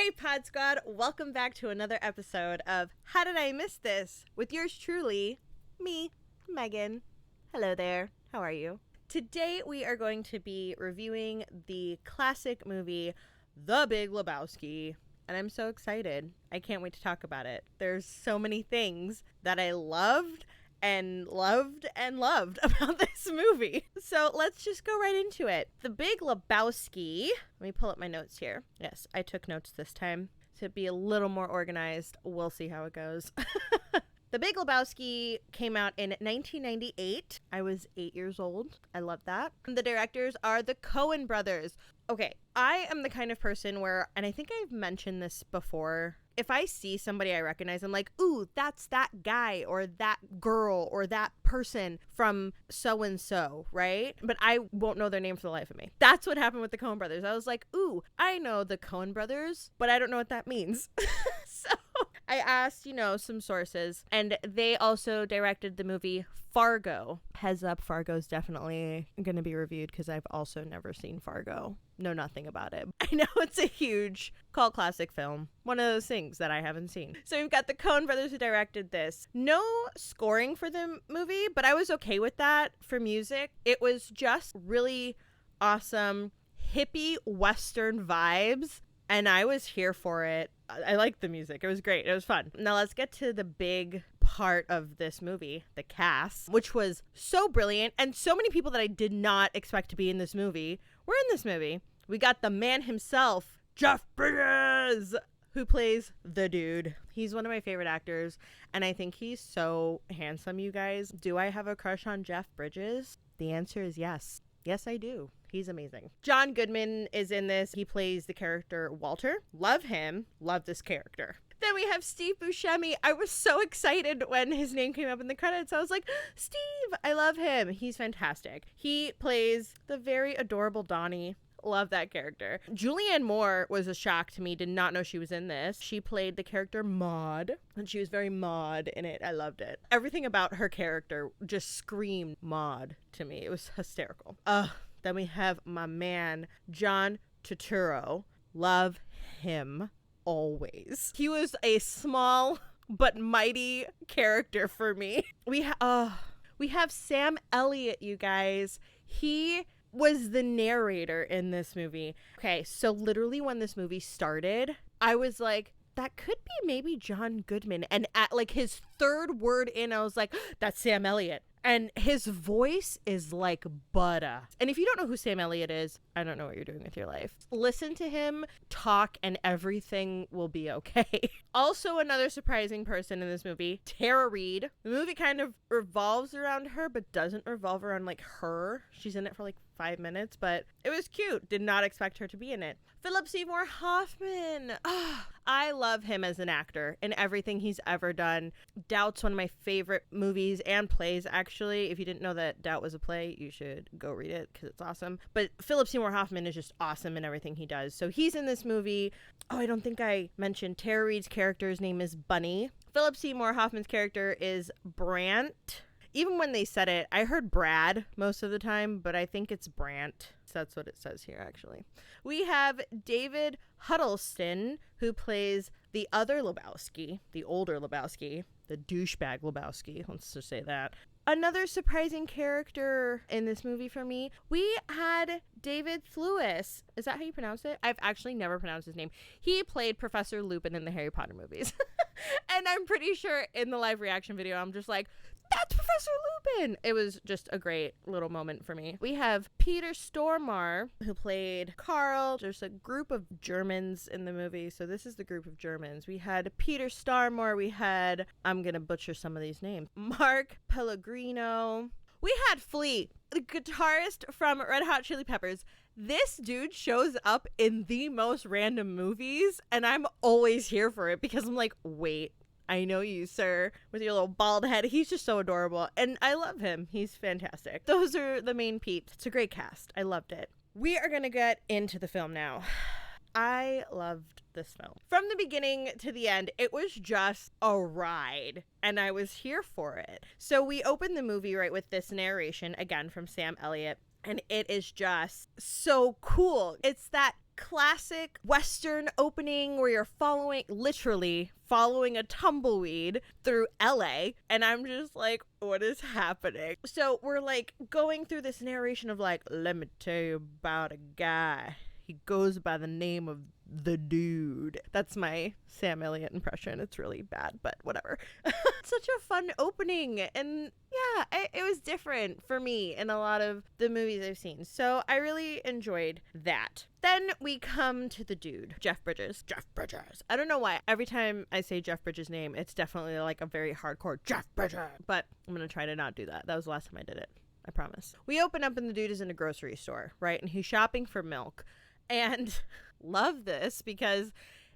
Hey Pod Squad, welcome back to another episode of How Did I Miss This? With yours truly, me, Megan. Hello there, how are you? Today we are going to be reviewing the classic movie, The Big Lebowski, and I'm so excited. I can't wait to talk about it. There's so many things that I loved about this movie. So let's just go right into it. The Big Lebowski. Let me pull up my notes here. Yes, I took notes this time to be a little more organized. We'll see how it goes. The Big Lebowski came out in 1998. I was 8 years old. I love that. The directors are the Coen brothers. Okay, I am the kind of person where, and I think I've mentioned this before, if I see somebody I recognize, I'm like, ooh, that's that guy or that girl or that person from so-and-so, right? But I won't know their name for the life of me. That's what happened with the Coen brothers. I was like, ooh, I know the Coen brothers, but I don't know what that means. So I asked, some sources, and they also directed the movie Fargo. Heads up, Fargo's definitely going to be reviewed because I've also never seen Fargo. Know nothing about it. I know it's a huge cult classic film. One of those things that I haven't seen. So we've got the Coen brothers who directed this. No scoring for the movie, but I was okay with that for music. It was just really awesome hippie Western vibes, and I was here for it. I liked the music. It was great. It was fun. Now let's get to the big part of this movie, the cast, which was so brilliant, and so many people that I did not expect to be in this movie were in this movie. We got the man himself, Jeff Bridges, who plays the dude. He's one of my favorite actors, and I think he's so handsome, you guys. Do I have a crush on Jeff Bridges? The answer is yes. Yes, I do. He's amazing. John Goodman is in this. He plays the character Walter. Love him. Love this character. Then we have Steve Buscemi. I was so excited when his name came up in the credits. I was like, Steve, I love him. He's fantastic. He plays the very adorable Donnie. Love that character. Julianne Moore was a shock to me. Did not know she was in this. She played the character Maude, and she was very Maude in it. I loved it. Everything about her character just screamed Maude to me. It was hysterical. Then we have my man, John Turturro. Love him always. He was a small but mighty character for me. We have Sam Elliott, you guys. He was the narrator in this movie. Okay, so literally when this movie started, I was like, that could be maybe John Goodman. And at like his third word in, I was like, that's Sam Elliott. And his voice is like butter. And if you don't know who Sam Elliott is, I don't know what you're doing with your life. Listen to him talk and everything will be okay. Also, another surprising person in this movie, Tara Reid. The movie kind of revolves around her, but doesn't revolve around like her. She's in it for like 5 minutes, but it was cute. Did not expect her to be in it. Philip Seymour Hoffman. I love him as an actor in everything he's ever done. Doubt's one of my favorite movies and plays, actually. If you didn't know that Doubt was a play, you should go read it because it's awesome. But Philip Seymour Hoffman is just awesome in everything he does. So he's in this movie. Oh, I don't think I mentioned Tara Reid's character's name is Bunny. Philip Seymour Hoffman's character is Brant. Even when they said it, I heard Brad most of the time, but I think it's Brant. So that's what it says here, actually. We have David Huddleston, who plays the other Lebowski, the older Lebowski, the douchebag Lebowski. Let's just say that. Another surprising character in this movie for me, we had David Thewlis. Is that how you pronounce it? I've actually never pronounced his name. He played Professor Lupin in the Harry Potter movies. And I'm pretty sure in the live reaction video, I'm just like, that's Professor Lupin. It was just a great little moment for me. We have Peter Stormare, who played Carl. There's a group of Germans in the movie, so this is the group of Germans. We had Peter Stormare. We had, I'm going to butcher some of these names, Mark Pellegrino. We had Flea, the guitarist from Red Hot Chili Peppers. This dude shows up in the most random movies, and I'm always here for it because I'm like, wait, I know you, sir, with your little bald head. He's just so adorable, and I love him. He's fantastic. Those are the main peeps. It's a great cast. I loved it. We are going to get into the film now. I loved this film. From the beginning to the end, it was just a ride, and I was here for it. So we open the movie right with this narration, again, from Sam Elliott, and it is just so cool. It's that classic Western opening where you're literally following a tumbleweed through LA. And I'm just like, what is happening? So we're like going through this narration of like, let me tell you about a guy. He goes by the name of the Dude. That's my Sam Elliott impression. It's really bad, but whatever. Such a fun opening. And yeah, it was different for me in a lot of the movies I've seen. So I really enjoyed that. Then we come to the Dude, Jeff Bridges. Jeff Bridges. I don't know why. Every time I say Jeff Bridges' name, it's definitely like a very hardcore Jeff Bridges. But I'm going to try to not do that. That was the last time I did it. I promise. We open up and the Dude is in a grocery store, right? And he's shopping for milk. And love this because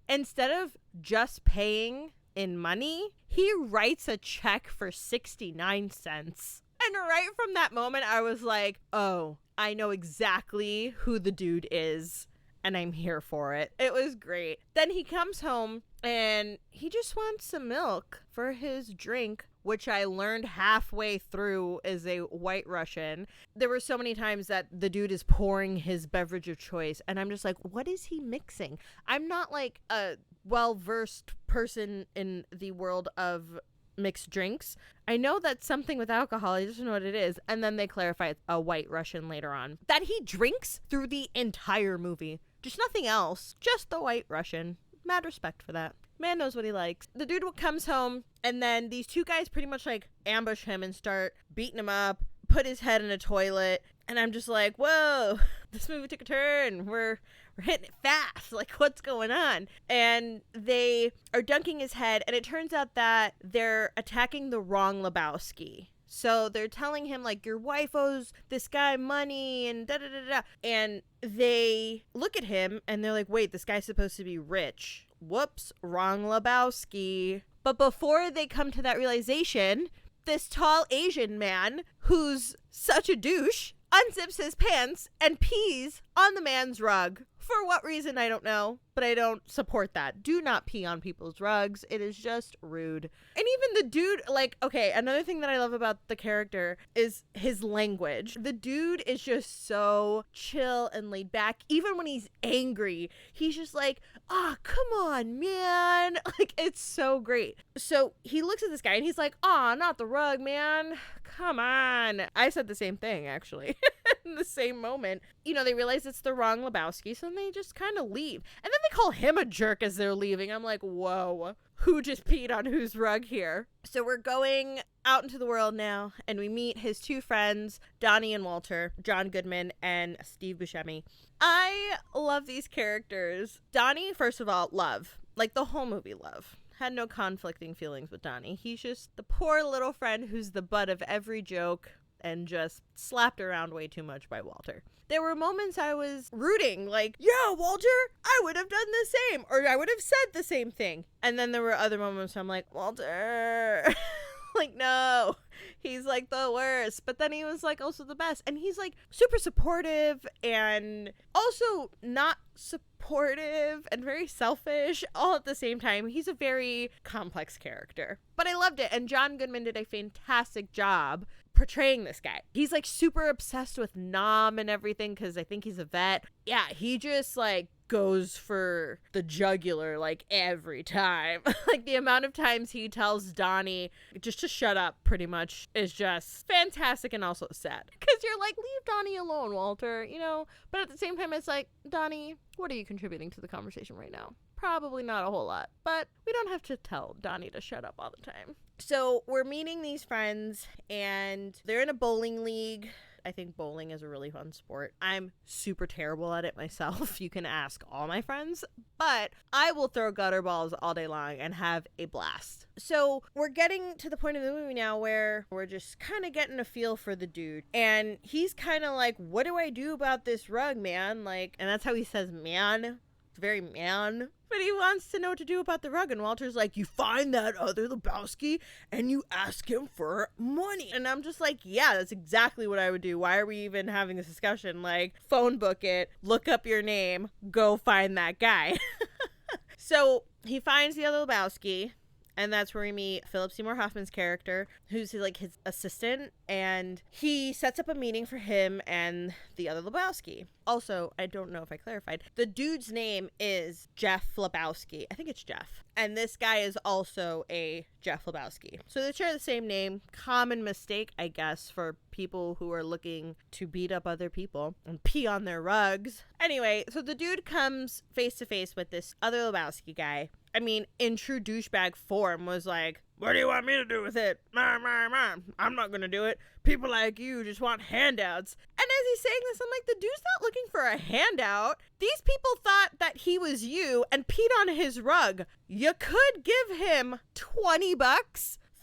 instead of just paying in money, he writes a check for 69 cents. And right from that moment, I was like, oh, I know exactly who the Dude is. And I'm here for it. It was great. Then he comes home and he just wants some milk for his drink, which I learned halfway through is a White Russian. There were so many times that the Dude is pouring his beverage of choice, and I'm just like, what is he mixing? I'm not like a well-versed person in the world of mixed drinks. I know that's something with alcohol. I just don't know what it is. And then they clarify it's a White Russian later on. That he drinks through the entire movie. Just nothing else. Just the White Russian. Mad respect for that. Man knows what he likes. The Dude comes home, and then these two guys pretty much like ambush him and start beating him up, put his head in a toilet, and I'm just like, whoa, this movie took a turn. We're hitting it fast. Like, what's going on? And they are dunking his head, and it turns out that they're attacking the wrong Lebowski. So they're telling him, like, your wife owes this guy money and da-da-da-da. And they look at him, and they're like, wait, this guy's supposed to be rich. Whoops, wrong Lebowski. But before they come to that realization, this tall Asian man, who's such a douche, unzips his pants and pees on the man's rug. For what reason, I don't know, but I don't support that. Do not pee on people's rugs. It is just rude. And even the Dude, like, okay, another thing that I love about the character is his language. The Dude is just so chill and laid back. Even when he's angry, he's just like, oh, come on, man. Like, it's so great. So he looks at this guy and he's like, oh, not the rug, man. Come on. I said the same thing, actually, in the same moment. You know, they realize it's the wrong Lebowski, so they just kind of leave. And then they call him a jerk as they're leaving. I'm like, whoa, who just peed on whose rug here? So we're going out into the world now, and we meet his two friends, Donnie and Walter, John Goodman and Steve Buscemi. I love these characters. Donnie, first of all, love. Like, the whole movie, love. Had no conflicting feelings with Donnie. He's just the poor little friend who's the butt of every joke and just slapped around way too much by Walter. There were moments I was rooting, like, yeah, Walter, I would have done the same, or I would have said the same thing. And then there were other moments where I'm like, Walter, like, no, he's like the worst. But then he was like also the best. And he's like super supportive and also not supportive and very selfish all at the same time. He's a very complex character, but I loved it. And John Goodman did a fantastic job portraying this guy. He's like super obsessed with Nam and everything because I think he's a vet. Yeah, he just like goes for the jugular like every time. Like the amount of times he tells Donnie just to shut up pretty much is just fantastic and also sad. Because you're like, leave Donnie alone, Walter, you know? But at the same time, it's like, Donnie, what are you contributing to the conversation right now? Probably not a whole lot, but we don't have to tell Donnie to shut up all the time. So we're meeting these friends and they're in a bowling league. I think bowling is a really fun sport. I'm super terrible at it myself. You can ask all my friends, but I will throw gutter balls all day long and have a blast. So we're getting to the point of the movie now where we're just kind of getting a feel for the Dude. And he's kind of like, what do I do about this rug, man? Like, and that's how he says man. It's very man. But he wants to know what to do about the rug. And Walter's like, you find that other Lebowski and you ask him for money. And I'm just like, yeah, that's exactly what I would do. Why are we even having this discussion? Like, phone book it, look up your name, go find that guy. So he finds the other Lebowski And that's where we meet Philip Seymour Hoffman's character, who's like his assistant, and he sets up a meeting for him and the other Lebowski. Also, I don't know if I clarified, the dude's name is Jeff Lebowski. I think it's Jeff. And this guy is also a Jeff Lebowski. So they share the same name. Common mistake, I guess, for people who are looking to beat up other people and pee on their rugs. Anyway, so the dude comes face to face with this other Lebowski guy. I mean, in true douchebag form, was like, what do you want me to do with it? I'm not gonna do it. People like you just want handouts. And as he's saying this, I'm like, the dude's not looking for a handout. These people thought that he was you and peed on his rug. You could give him $20,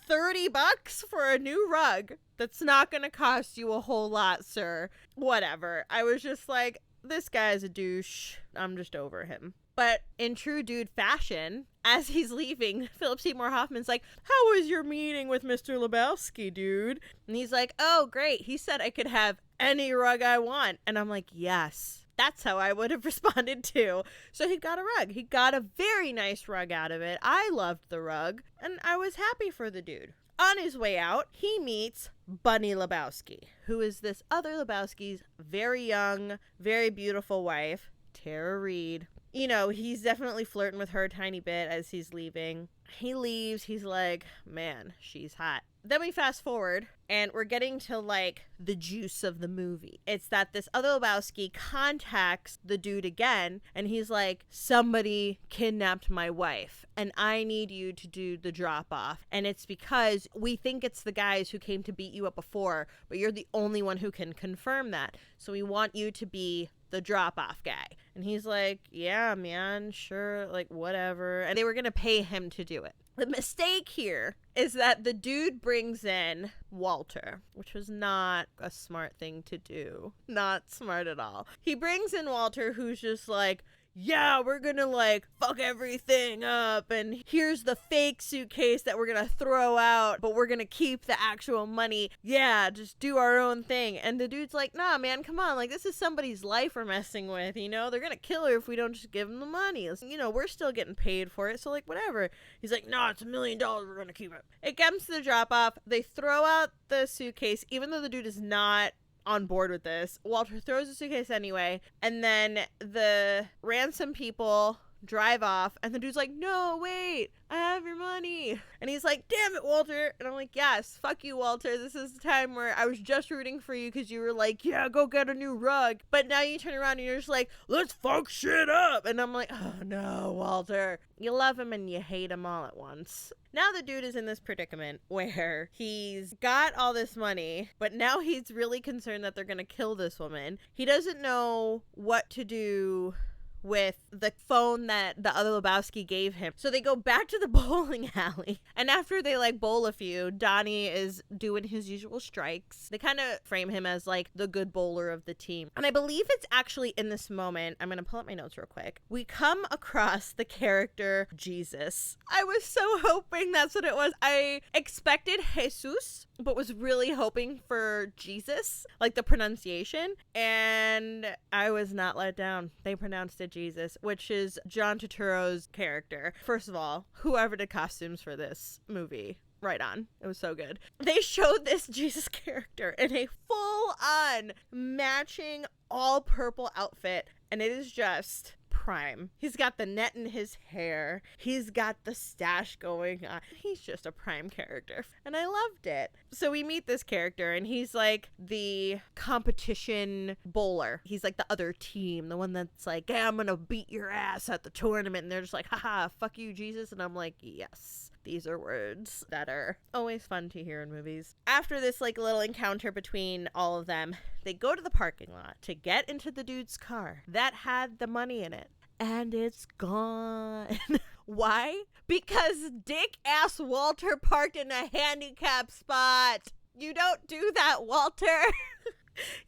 $30 for a new rug. That's not gonna cost you a whole lot, sir. Whatever. I was just like, this guy's a douche. I'm just over him. But in true dude fashion, as he's leaving, Philip Seymour Hoffman's like, how was your meeting with Mr. Lebowski, dude? And he's like, oh, great. He said I could have any rug I want. And I'm like, yes, that's how I would have responded too. So he got a rug. He got a very nice rug out of it. I loved the rug, and I was happy for the dude. On his way out, he meets Bunny Lebowski, who is this other Lebowski's very young, very beautiful wife, Tara Reid. You know, he's definitely flirting with her a tiny bit as he's leaving. He leaves. He's like, man, she's hot. Then we fast forward and we're getting to like the juice of the movie. It's that this other Lebowski contacts the dude again and he's like, somebody kidnapped my wife and I need you to do the drop off. And it's because we think it's the guys who came to beat you up before, but you're the only one who can confirm that. So we want you to be the drop off guy. And he's like, yeah, man, sure, like whatever. And they were going to pay him to do it. The mistake here is that the dude brings in Walter, which was not a smart thing to do. Not smart at all. He brings in Walter, who's just like, yeah, we're gonna like fuck everything up and here's the fake suitcase that we're gonna throw out, but we're gonna keep the actual money. Yeah, just do our own thing. And the dude's like, nah, man, come on. Like, this is somebody's life we're messing with, you know? They're gonna kill her if we don't just give them the money. You know, we're still getting paid for it, so like, whatever. He's like, no, it's $1 million. We're gonna keep it. It comes to the drop off. They throw out the suitcase, even though the dude is not on board with this. Walter throws the suitcase anyway, and then the ransom people drive off, and the dude's like, no, wait, I have your money. And he's like, damn it, Walter. And I'm like, yes, fuck you, Walter. This is the time where I was just rooting for you because you were like, yeah, go get a new rug. But now you turn around and you're just like, let's fuck shit up. And I'm like, oh no, Walter. You love him and you hate him all at once. Now the dude is in this predicament where he's got all this money, but now he's really concerned that they're going to kill this woman. He doesn't know what to do with the phone that the other Lebowski gave him. So they go back to the bowling alley. And after they like bowl a few, Donnie is doing his usual strikes. They kind of frame him as like the good bowler of the team. And I believe it's actually in this moment, I'm going to pull up my notes real quick, we come across the character Jesus. I was so hoping that's what it was. I expected Jesus, but was really hoping for Jesus, like the pronunciation. And I was not let down. They pronounced it Jesus, which is John Turturro's character. First of all, whoever did costumes for this movie, right on. It was so good. They showed this Jesus character in a full-on matching all purple outfit, and it is just prime. He's got the net in his hair. He's got the stash going on. He's just a prime character, and I loved it. So we meet this character, and he's like the competition bowler. He's like the other team, the one that's like, hey, I'm gonna beat your ass at the tournament, and they're just like, haha, fuck you, Jesus. And I'm like, yes. These are words that are always fun to hear in movies. After this like little encounter between all of them, they go to the parking lot to get into the dude's car that had the money in it. And it's gone. Why? Because dick-ass Walter parked in a handicap spot. You don't do that, Walter.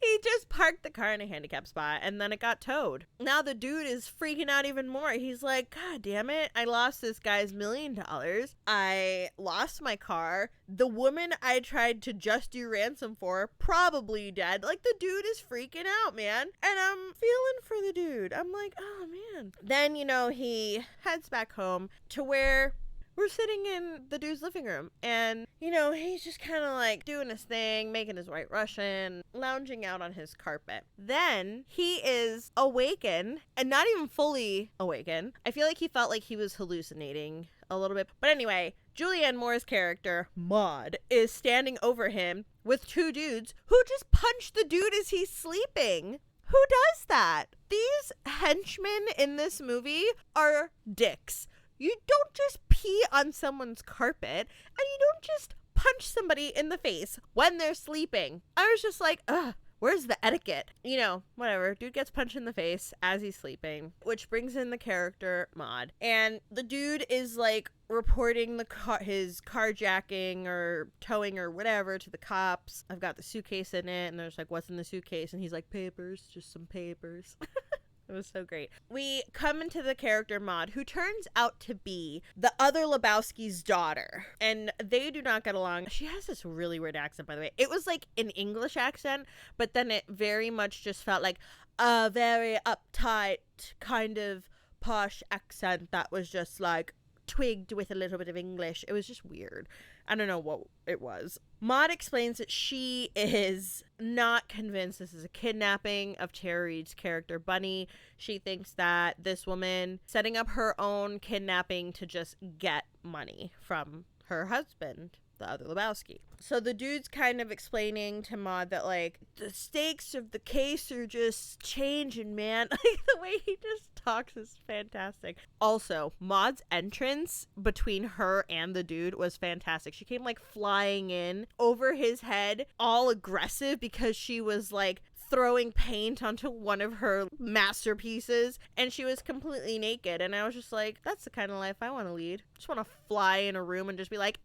He just parked the car in a handicap spot and then it got towed. Now the dude is freaking out even more. He's like, God damn it. I lost this guy's $1 million. I lost my car. The woman I tried to just do ransom for, probably dead. Like, the dude is freaking out, man. And I'm feeling for the dude. I'm like, oh man. Then, you know, he heads back home to where we're sitting in the dude's living room, and, you know, he's just kind of like doing his thing, making his white Russian, lounging out on his carpet. Then he is awakened, and not even fully awakened. I feel like he felt like he was hallucinating a little bit. But anyway, Julianne Moore's character, Maud, is standing over him with two dudes who just punched the dude as he's sleeping. Who does that? These henchmen in this movie are dicks. You don't just pee on someone's carpet, and you don't just punch somebody in the face when they're sleeping. I was just like, ugh. Where's the etiquette? You know, whatever. Dude gets punched in the face as he's sleeping, which brings in the character Maud. And the dude is like reporting his carjacking or towing or whatever to the cops. I've got the suitcase in it, and there's like, what's in the suitcase? And he's like, papers, just some papers. It was so great. We come into the character Maud, who turns out to be the other Lebowski's daughter. And they do not get along. She has this really weird accent, by the way. It was like an English accent, but then it very much just felt like a very uptight kind of posh accent that was just like twigged with a little bit of English. It was just weird. I don't know what it was. Maud explains that she is not convinced this is a kidnapping of Tara Reid's character Bunny. She thinks that this woman setting up her own kidnapping to just get money from her husband, the other Lebowski. So the dude's kind of explaining to Maud that, like, the stakes of the case are just changing, man. Like, the way he just talks is fantastic. Also, Maud's entrance between her and the dude was fantastic. She came, like, flying in over his head, all aggressive because she was, like, throwing paint onto one of her masterpieces, and she was completely naked. And I was just like, that's the kind of life I want to lead. Just want to fly in a room and just be like,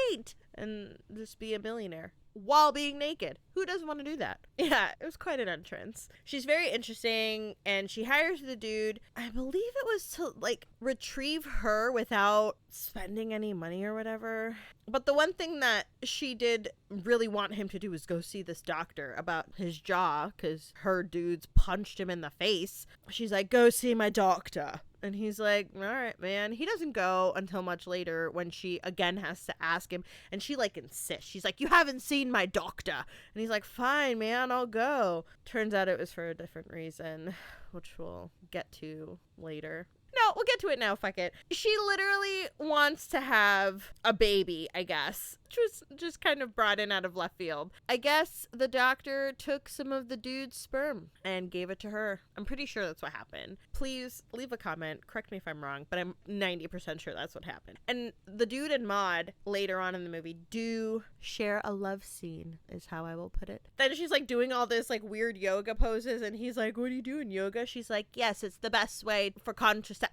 paint, and just be a millionaire while being naked. Who doesn't want to do that? Yeah, it was quite an entrance. She's very interesting, and she hires the dude. I believe it was to, like, retrieve her without spending any money or whatever. But the one thing that she did really want him to do was go see this doctor about his jaw, because her dudes punched him in the face. She's like, go see my doctor. And he's like, all right, man. He doesn't go until much later when she again has to ask him. And she, like, insists. She's like, you haven't seen my doctor. And he's like, fine, man, I'll go. Turns out it was for a different reason, which we'll get to later. No, we'll get to it now, fuck it. She literally wants to have a baby, I guess, which was just kind of brought in out of left field. I guess the doctor took some of the dude's sperm and gave it to her. I'm pretty sure that's what happened. Please leave a comment, correct me if I'm wrong, but I'm 90% sure that's what happened. And the dude and Maud, later on in the movie, do share a love scene, is how I will put it. Then she's, like, doing all this, like, weird yoga poses, and he's like, what are you doing, yoga? She's like, yes, it's the best way for contraception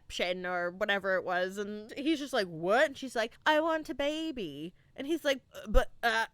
or whatever it was. And he's just like, what? And she's like, I want a baby. And he's like, but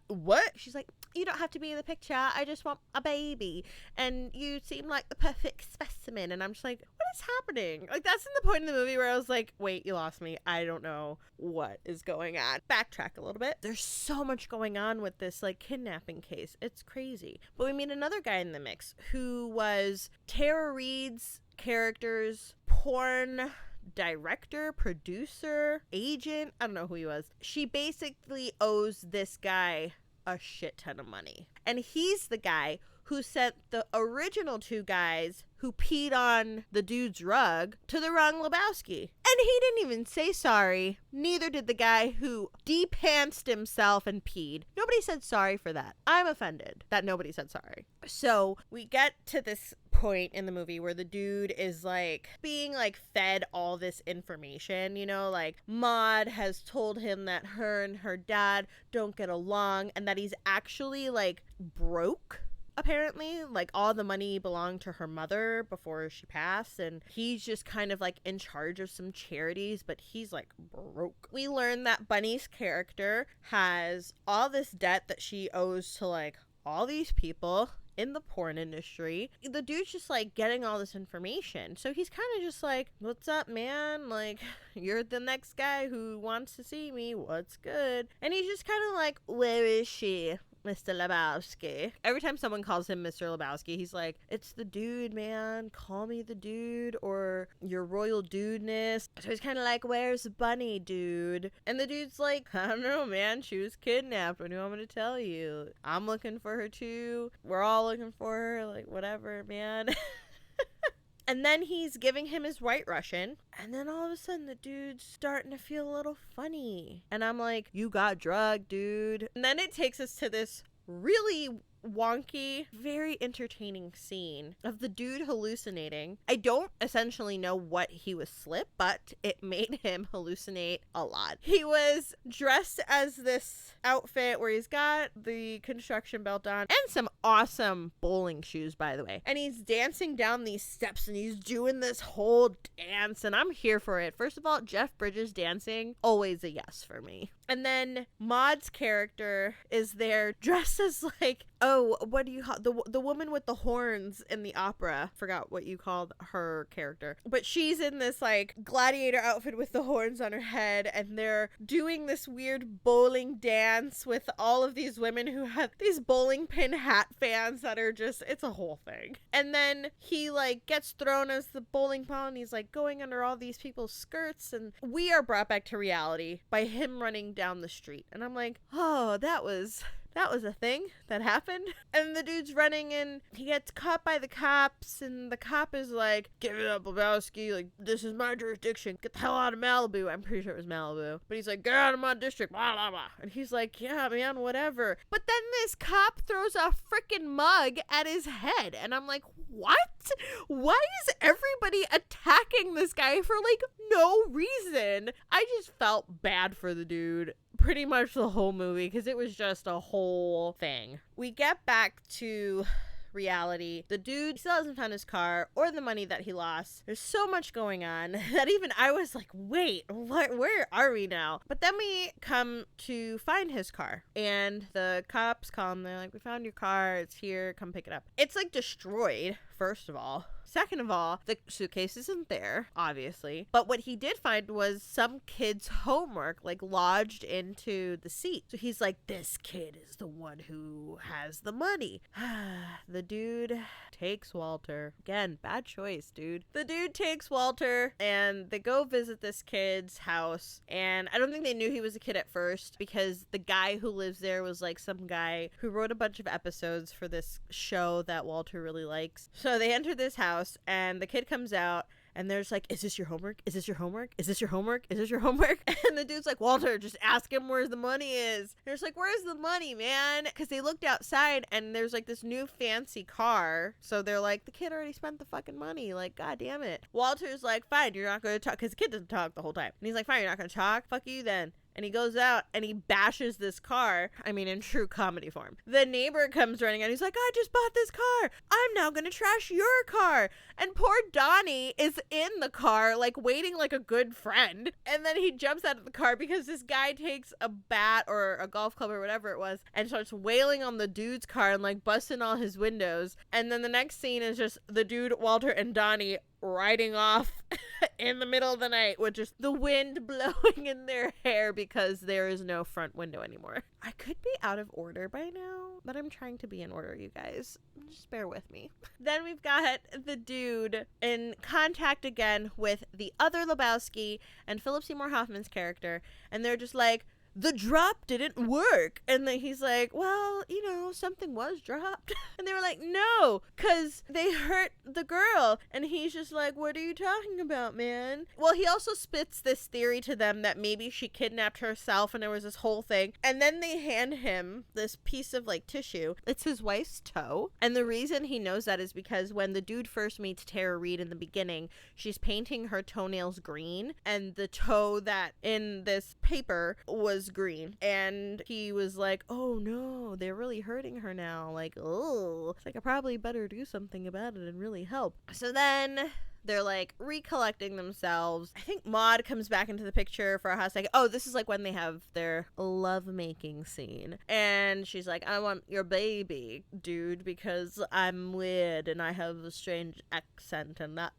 what? She's like, you don't have to be in the picture, I just want a baby, and you seem like the perfect specimen. And I'm just like, what is happening? Like, that's in the point in the movie where I was like, wait, you lost me. I don't know what is going on. Backtrack a little bit. There's so much going on with this, like, kidnapping case. It's crazy. But we meet another guy in the mix who was Tara Reid's character's porn director, producer, agent. I don't know who he was. She basically owes this guy a shit ton of money. And he's the guy who sent the original two guys who peed on the dude's rug to the wrong Lebowski. And he didn't even say sorry. Neither did the guy who de-pantsed himself and peed. Nobody said sorry for that. I'm offended that nobody said sorry. So we get to this point in the movie where the dude is, like, being, like, fed all this information, you know, like, Maud has told him that her and her dad don't get along, and that he's actually, like, broke. Apparently, like, all the money belonged to her mother before she passed, and he's just kind of, like, in charge of some charities, but he's, like, broke. We learn that Bunny's character has all this debt that she owes to, like, all these people in the porn industry. The dude's just, like, getting all this information, so he's kind of just like, what's up, man? Like, you're the next guy who wants to see me. What's good? And he's just kind of like, where is she? Mr. Lebowski. Every time someone calls him Mr. Lebowski, he's like, it's the dude, man. Call me the dude, or your royal dudeness. So he's kind of like, where's Bunny, dude? And the dude's like, I don't know, man. She was kidnapped. What do you want me to tell you? I'm looking for her too. We're all looking for her. Like, whatever, man. And then he's giving him his White Russian. And then all of a sudden, the dude's starting to feel a little funny. And I'm like, you got drugged, dude. And then it takes us to this really wonky, very entertaining scene of the dude hallucinating. I don't essentially know what he was slipped, but it made him hallucinate a lot. He was dressed as this outfit where he's got the construction belt on and some awesome bowling shoes, by the way. And he's dancing down these steps and he's doing this whole dance, and I'm here for it. First of all, Jeff Bridges dancing, always a yes for me. And then Maud's character is there dressed as like, oh, what do you call the woman with the horns in the opera? Forgot what you called her character. But she's in this like gladiator outfit with the horns on her head, and they're doing this weird bowling dance with all of these women who have these bowling pin hat fans that are just, it's a whole thing. And then he like gets thrown as the bowling ball and he's like going under all these people's skirts, and we are brought back to reality by him running down the street. And I'm like, oh, that was a thing that happened. And the dude's running and he gets caught by the cops, and the cop is like, give it up, Lebowski, like, this is my jurisdiction, get the hell out of Malibu. I'm pretty sure it was Malibu, but he's like, get out of my district, blah blah blah. And he's like, yeah man, whatever. But then this cop throws a freaking mug at his head, and I'm like, what? Why is everybody attacking this guy for like no reason? I just felt bad for the dude pretty much the whole movie, because it was just a whole thing. We get back to reality. The dude still hasn't found his car or the money that he lost. There's so much going on that even I was like, wait, where are we now? But then we come to find his car, and the cops call him. They're like, we found your car, it's here, come pick it up. It's like destroyed, first of all. Second of all, the suitcase isn't there, obviously. But what he did find was some kid's homework, like, lodged into the seat. So he's like, this kid is the one who has the money. The dude takes Walter. Again, bad choice, dude. The dude takes Walter, and they go visit this kid's house. And I don't think they knew he was a kid at first, because the guy who lives there was, like, some guy who wrote a bunch of episodes for this show that Walter really likes. So they enter this house, and the kid comes out, and there's like, is this your homework? Is this your homework? Is this your homework? Is this your homework? And the dude's like, Walter, just ask him where the money is. And it's like, where's the money, man? Because they looked outside, and there's like this new fancy car. So they're like, the kid already spent the fucking money. Like, god damn it. Walter's like, fine, you're not going to talk. Because the kid doesn't talk the whole time. And he's like, fine, you're not going to talk? Fuck you then. And he goes out and he bashes this car. I mean, in true comedy form. The neighbor comes running out. He's like, I just bought this car. I'm now going to trash your car. And poor Donnie is in the car, like, waiting like a good friend. And then he jumps out of the car because this guy takes a bat or a golf club or whatever it was and starts wailing on the dude's car and, like, busting all his windows. And then the next scene is just the dude, Walter, and Donnie riding off in the middle of the night with just the wind blowing in their hair because there is no front window anymore. I could be out of order by now, but I'm trying to be in order, you guys. Just bear with me. Then we've got the dude in contact again with the other Lebowski and Philip Seymour Hoffman's character, and they're just like, the drop didn't work. And then he's like, well, you know, something was dropped. And they were like, no, because they hurt the girl. And he's just like, what are you talking about, man? Well, he also spits this theory to them that maybe she kidnapped herself and there was this whole thing. And then they hand him this piece of like tissue. It's his wife's toe. And the reason he knows that is because when the dude first meets Tara Reid in the beginning, she's painting her toenails green. And the toe that in this paper was green, and he was like, oh no, they're really hurting her now, like, oh, it's like, I probably better do something about it and really help. So then they're like recollecting themselves. I think Maud comes back into the picture for a hot second. Oh, this is like when they have their lovemaking scene. And she's like, I want your baby, dude, because I'm weird and I have a strange accent and that.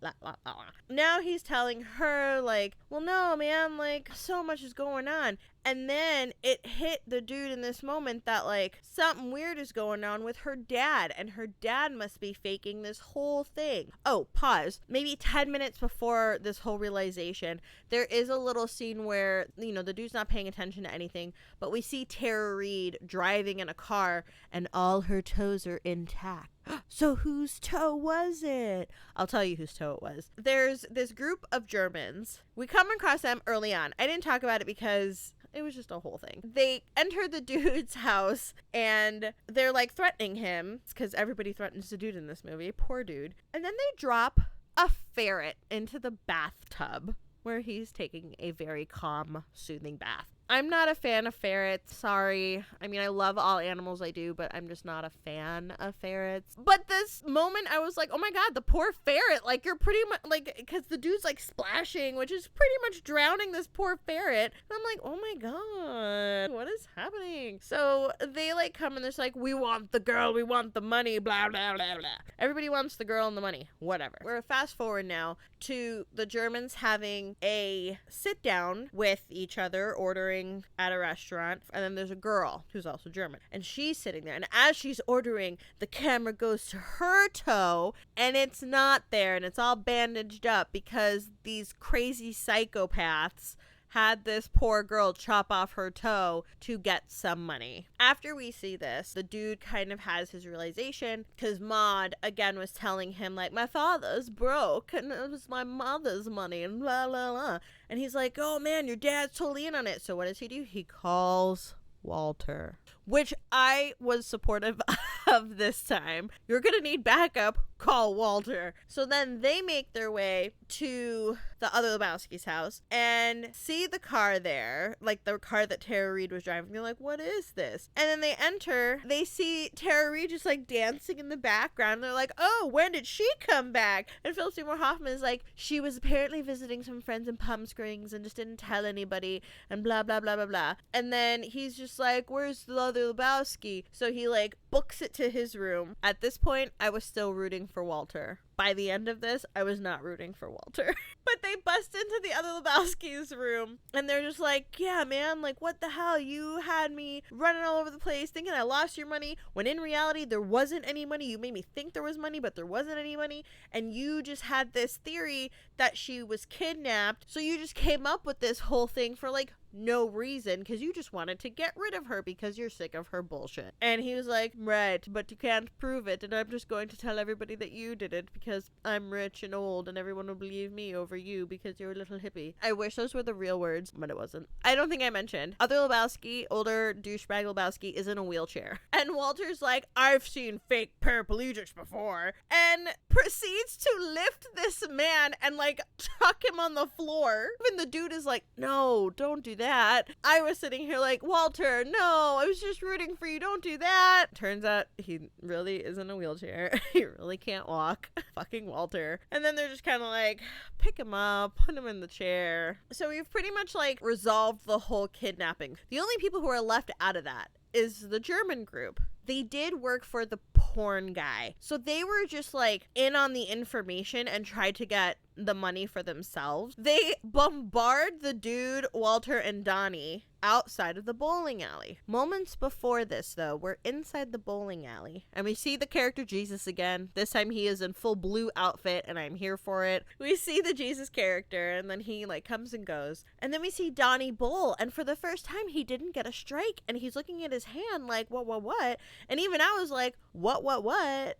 Now he's telling her, like, well, no, man, like, so much is going on. And then it hit the dude in this moment that like something weird is going on with her dad, and her dad must be faking this whole thing. Oh, pause. Maybe 10 minutes before this whole realization, there is a little scene where, you know, the dude's not paying attention to anything, but we see Tara Reid driving in a car and all her toes are intact. So whose toe was it? I'll tell you whose toe it was. There's this group of Germans. We come across them early on. I didn't talk about it because it was just a whole thing. They enter the dude's house and they're like threatening him because everybody threatens the dude in this movie. Poor dude. And then they drop a ferret into the bathtub where he's taking a very calm, soothing bath. I'm not a fan of ferrets. Sorry. I mean, I love all animals, I do, but I'm just not a fan of ferrets. But this moment, I was like, oh my God, the poor ferret. Like, you're pretty much, like, because the dude's, like, splashing, which is pretty much drowning this poor ferret. And I'm like, oh my God, what is happening? So they, like, come and they're like, we want the girl, we want the money, blah, blah, blah, blah. Everybody wants the girl and the money, whatever. We're fast forward now to the Germans having a sit down with each other, ordering at a restaurant, and then there's a girl who's also German, and she's sitting there, and as she's ordering, the camera goes to her toe, and it's not there, and it's all bandaged up because these crazy psychopaths had this poor girl chop off her toe to get some money. After we see this, the dude kind of has his realization because Maud again was telling him like, my father's broke and it was my mother's money and blah blah blah, and he's like, oh man, your dad's totally in on it. So what does he do? He calls Walter, which I was supportive of this time. You're gonna need backup, call Walter. So then they make their way to the other Lebowski's house and see the car there, like the car that Tara Reid was driving. They're like, what is this? And then they enter, they see Tara Reid just like dancing in the background. They're like, oh, when did she come back? And Philip Seymour Hoffman is like, she was apparently visiting some friends in Palm Springs and just didn't tell anybody and blah blah blah blah blah. And then he's just like, where's the other Lebowski? So he like books it to his room. At this point, I was still rooting for Walter. By the end of this, I was not rooting for Walter. But they bust into the other Lebowski's room and they're just like, yeah, man, like, what the hell? You had me running all over the place thinking I lost your money when in reality there wasn't any money. You made me think there was money, but there wasn't any money. And you just had this theory that she was kidnapped. So you just came up with this whole thing for like no reason because you just wanted to get rid of her because you're sick of her bullshit. And he was like, right, but you can't prove it, and I'm just going to tell everybody that you did it because I'm rich and old and everyone will believe me over you because you're a little hippie. I wish those were the real words, but it wasn't. I don't think I mentioned other Lebowski, older douchebag Lebowski, is in a wheelchair, and Walter's like, I've seen fake paraplegics before, and proceeds to lift this man and like chuck him on the floor. Even the dude is like, no, don't do that. I was sitting here like, Walter, no, I was just rooting for you, don't do that. Turns out he really is in a wheelchair. He really can't walk. Fucking Walter. And then they're just kind of like, pick him up, put him in the chair. So we've pretty much like resolved the whole kidnapping. The only people who are left out of that is the German group. They did work for the porn guy. So they were just like in on the information and tried to get the money for themselves. They bombard the dude, Walter, and Donnie outside of the bowling alley. Moments before this, though, we're inside the bowling alley and we see the character Jesus again. This time he is in full blue outfit and I'm here for it. We see the Jesus character and then he like comes and goes. And then we see Donnie bowl, and for the first time he didn't get a strike and he's looking at his hand like, what? And even I was like, what?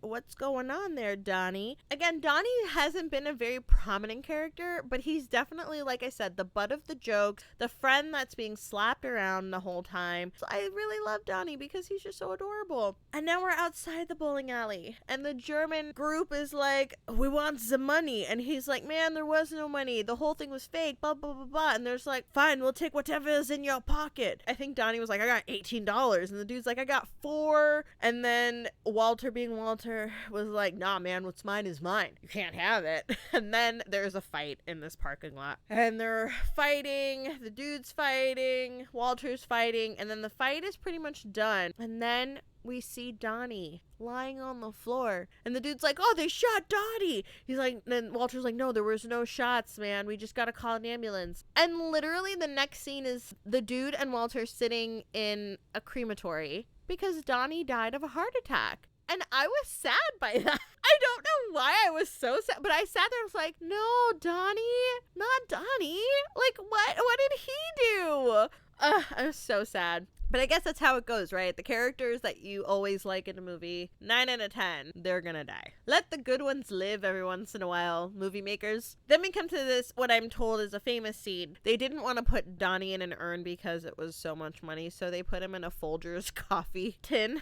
What's going on there, Donnie? Again, Donnie hasn't been a very prominent character, but he's definitely, like I said, the butt of the jokes, the friend that's being slapped around the whole time. So I really love Donnie because he's just so adorable. And now we're outside the bowling alley and the German group is like, we want the money. And he's like, man, there was no money. The whole thing was fake, blah, blah, blah, blah. And there's like, fine, we'll take whatever is in your pocket. I think Donnie was like, I got $18. And the dude's like, I got $4. And then Walter being Walter was like, nah, man, what's mine is mine. You can't have it. And then there's a fight in this parking lot. And they're fighting. The dude's fighting. Walter's fighting. And then the fight is pretty much done. And then we see Donnie lying on the floor. And the dude's like, oh, they shot Donnie. He's like, then Walter's like, no, there was no shots, man. We just got to call an ambulance. And literally the next scene is the dude and Walter sitting in a crematory because Donnie died of a heart attack. And I was sad by that. I don't know why I was so sad, but I sat there and was like, no, Donnie, not Donnie. Like, what did he do? I was so sad. But I guess that's how it goes, right? The characters that you always like in a movie, 9 out of 10, they're gonna die. Let the good ones live every once in a while, movie makers. Then we come to this, what I'm told is a famous scene. They didn't want to put Donnie in an urn because it was so much money, so they put him in a Folgers coffee tin.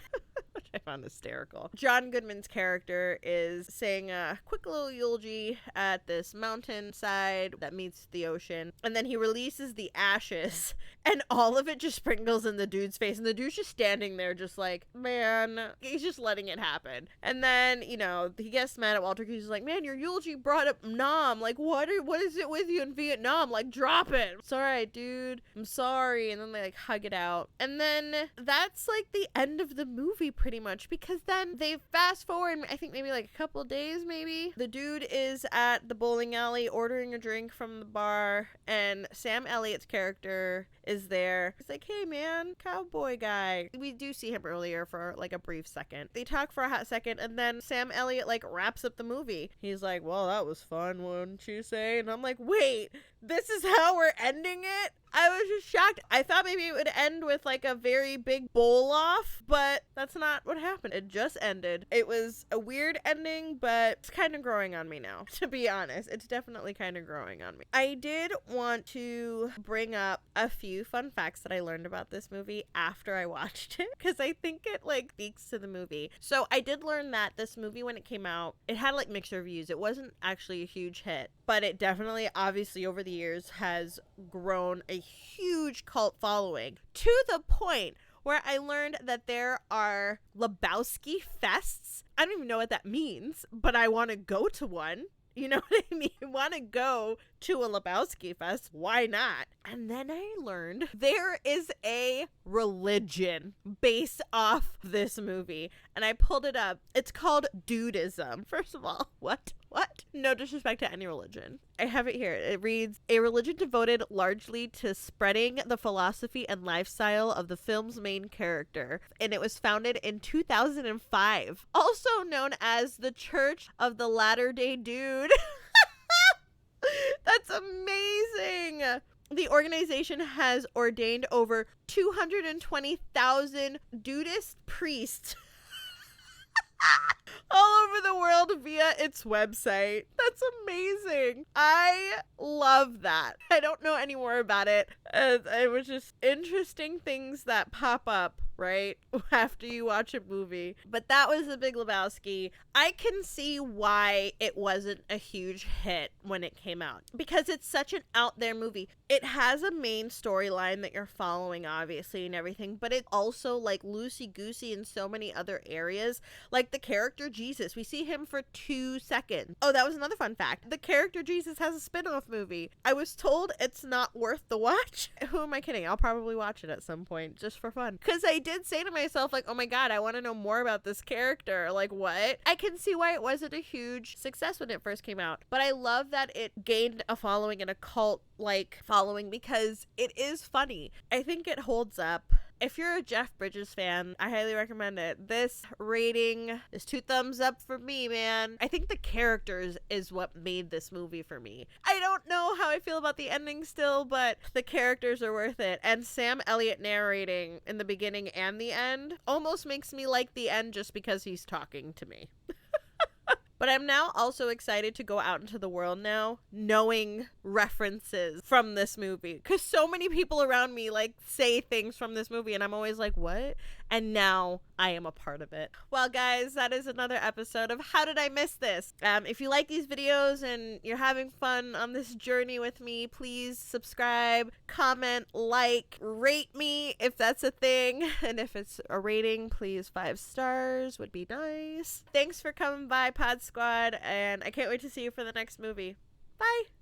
Which I found hysterical. John Goodman's character is saying a quick little eulogy at this mountainside that meets the ocean, and then he releases the ashes, and all of it just sprinkles in the dude's face, and the dude's just standing there just like, man, he's just letting it happen. And then, you know, he gets mad at Walter because he's like, man, your eulogy brought up Nam. Like, what is it with you in Vietnam? Like, drop it. It's all right, dude. I'm sorry. And then they like hug it out. And then that's like the end of the movie pretty much, because then they fast forward, I think maybe like a couple of days, maybe. The dude is at the bowling alley ordering a drink from the bar, and Sam Elliott's character is there. He's like, hey man, cowboy guy. We do see him earlier for like a brief second. They talk for a hot second, and then Sam Elliott like wraps up the movie. He's like, well, that was fun, wouldn't you say? And I'm like, wait, this is how we're ending it? I was just shocked. I thought maybe it would end with like a very big bowl off, but that's not what happened. It just ended. It was a weird ending, but it's kind of growing on me now, to be honest. It's definitely kind of growing on me. I did want to bring up a few fun facts that I learned about this movie after I watched it, because I think it like speaks to the movie. So I did learn that this movie, when it came out, it had like mixed reviews. It wasn't actually a huge hit, but it definitely, obviously over the years, has grown a huge cult following, to the point where I learned that there are Lebowski fests. I don't even know what that means, but I want to go to one. You know what I mean? I want to go to a Lebowski fest. Why not? And then I learned there is a religion based off this movie. And I pulled it up. It's called Dudism. First of all, what? No disrespect to any religion. I have it here. It reads, a religion devoted largely to spreading the philosophy and lifestyle of the film's main character. And it was founded in 2005. Also known as the Church of the Latter-day Dude. That's amazing. The organization has ordained over 220,000 Dudist priests all over the world via its website. That's amazing. I love that. I don't know any more about it. It was just interesting things that pop up, right, after you watch a movie. But that was The Big Lebowski. I can see why it wasn't a huge hit when it came out, because it's such an out there movie. It has a main storyline that you're following, obviously, and everything, but it's also like loosey-goosey in so many other areas. Like the character Jesus, we see him for 2 seconds. Oh, that was another fun fact. The character Jesus has a spin-off movie. I was told it's not worth the watch. Who am I kidding? I'll probably watch it at some point just for fun, because I did say to myself, like, oh my god, I want to know more about this character. Like, what? I can see why it wasn't a huge success when it first came out, but I love that it gained a following and a cult like following, because it is funny. I think it holds up. If you're a Jeff Bridges fan, I highly recommend it. This rating is 2 thumbs up for me, man. I think the characters is what made this movie for me. I don't know how I feel about the ending still, but the characters are worth it. And Sam Elliott narrating in the beginning and the end almost makes me like the end just because he's talking to me. But I'm now also excited to go out into the world now, knowing references from this movie. Because so many people around me, like, say things from this movie, and I'm always like, what? and now I am a part of it. Well, guys, that is another episode of How Did I Miss This? If you like these videos and you're having fun on this journey with me, please subscribe, comment, like, rate me if that's a thing. And if it's a rating, please 5 stars would be nice. Thanks for coming by, Pod Squad, and I can't wait to see you for the next movie. Bye!